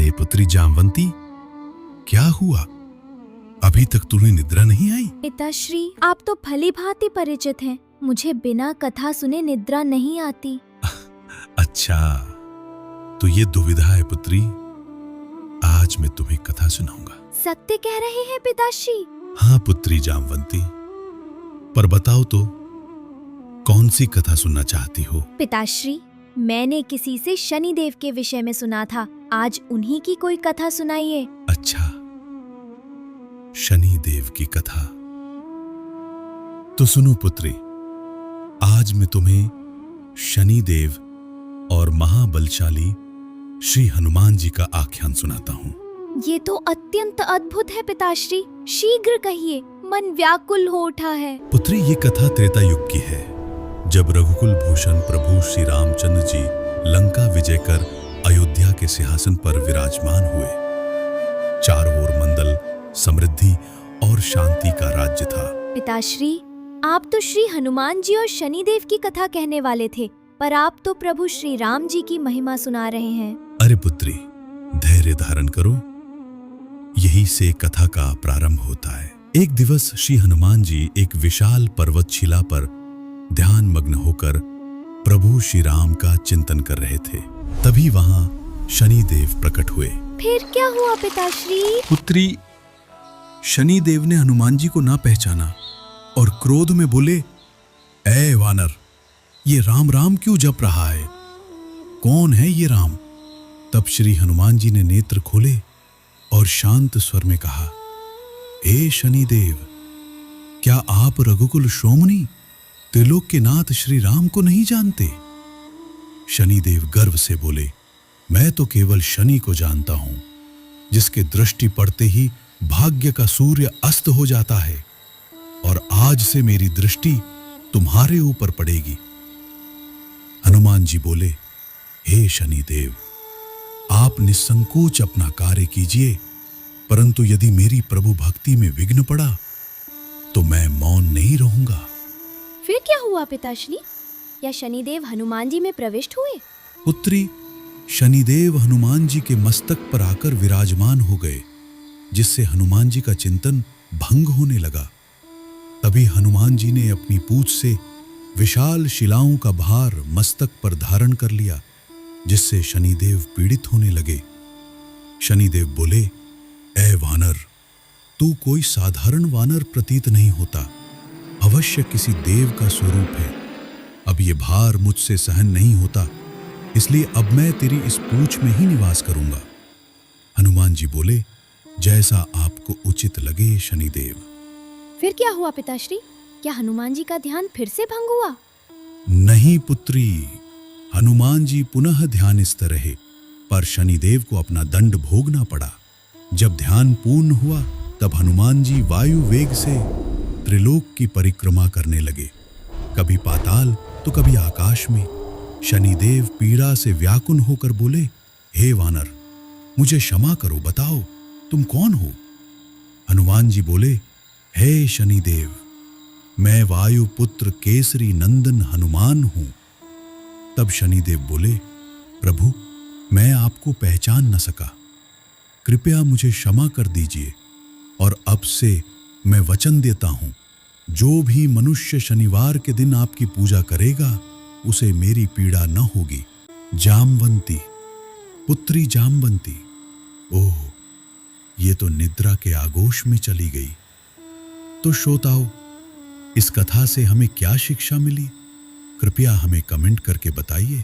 अरे पुत्री जामवंती, क्या हुआ? अभी तक तुम्हें निद्रा नहीं आई? पिताश्री, आप तो भली भांति परिचित हैं। मुझे बिना कथा सुने निद्रा नहीं आती। अच्छा, तो ये दुविधा है पुत्री। आज मैं तुम्हें कथा सुनाऊंगा। सत्य कह रहे हैं पिताश्री? हाँ पुत्री जामवंती, पर बताओ तो कौन सी कथा सुनना चाहती हो? पिताश्री, मैंने किसी से शनिदेव के विषय में सुना था। आज उन्हीं की कोई कथा सुनाइए। अच्छा, शनिदेव की कथा। तो सुनो पुत्री, आज मैं तुम्हें शनिदेव और महाबलशाली श्री हनुमान जी का आख्यान सुनाता हूँ। ये तो अत्यंत अद्भुत है पिताश्री। शीघ्र कहिए, मन व्याकुल हो उठा है। पुत्री, ये कथा त्रेता युग की है, जब रघुकुल भूषण प्रभु श्री रामचंद्र जी लंका विजय कर अयोध्या के सिंहासन पर विराजमान हुए। चारों ओर मंगल, समृद्धि और शांति का राज्य था। पिताश्री, आप तो श्री हनुमान जी और शनिदेव की कथा कहने वाले थे, पर आप तो प्रभु श्री राम जी की महिमा सुना रहे हैं। अरे पुत्री, धैर्य धारण करो, यही से कथा का प्रारंभ होता है। एक दिवस श्री हनुमान जी एक विशाल पर्वतशिला पर ध्यान मग्न होकर प्रभु श्री राम का चिंतन कर रहे थे। तभी वहां शनिदेव प्रकट हुए। फिर क्या हुआ पिताश्री? पुत्री, शनिदेव ने हनुमान जी को ना पहचाना और क्रोध में बोले, ऐ वानर, ये राम राम क्यों जप रहा है? कौन है ये राम? तब श्री हनुमान जी ने नेत्र खोले और शांत स्वर में कहा, हे शनिदेव, क्या आप रघुकुल श्रोमणी त्रिलोक के नाथ श्री राम को नहीं जानते? शनिदेव गर्व से बोले, मैं तो केवल शनि को जानता हूं, जिसके दृष्टि पड़ते ही भाग्य का सूर्य अस्त हो जाता है, और आज से मेरी दृष्टि तुम्हारे ऊपर पड़ेगी। हनुमान जी बोले, हे शनिदेव, आप निसंकोच अपना कार्य कीजिए, परंतु यदि मेरी प्रभु भक्ति में विघ्न पड़ा तो मैं मौन नहीं रहूंगा। फिर क्या हुआ पिताश्री? या शनिदेव हनुमान जी में प्रविष्ट हुए? पुत्री, शनिदेव हनुमान जी के मस्तक पर आकर विराजमान हो गए, जिससे हनुमान जी का चिंतन भंग होने लगा। तभी हनुमान जी ने अपनी पूंछ से विशाल शिलाओं का भार मस्तक पर धारण कर लिया, जिससे शनिदेव पीड़ित होने लगे। शनिदेव बोले, ऐ वानर, तू कोई साधारण वानर प्रतीत नहीं होता, अवश्य किसी देव का स्वरूप है। अब ये भार मुझसे सहन नहीं होता, इसलिए अब मैं तेरी इस पूंछ में ही निवास करूंगा। हनुमान जी बोले, जैसा आपको उचित लगे शनिदेव। फिर क्या हुआ पिताश्री? क्या हनुमान जी का ध्यान फिर से भंग हुआ? नहीं पुत्री, हनुमान जी पुनः ध्यानस्थ रहे, पर शनिदेव को अपना दंड भोगना पड़ा। जब ध्यान पूर्ण हुआ, तब हनुमान जी वायु वेग से त्रिलोक की परिक्रमा करने लगे, कभी पाताल तो कभी आकाश में। शनिदेव पीड़ा से व्याकुल होकर बोले, हे वानर, मुझे क्षमा करो, बताओ तुम कौन हो? हनुमान जी बोले, हे शनिदेव, मैं वायुपुत्र केसरी नंदन हनुमान हूं। तब शनिदेव बोले, प्रभु, मैं आपको पहचान न सका, कृपया मुझे क्षमा कर दीजिए, और अब से मैं वचन देता हूं, जो भी मनुष्य शनिवार के दिन आपकी पूजा करेगा, उसे मेरी पीड़ा न होगी। जामवंती, पुत्री जामवंती। ओह, ये तो निद्रा के आगोश में चली गई। तो श्रोताओं, इस कथा से हमें क्या शिक्षा मिली? कृपया हमें कमेंट करके बताइए।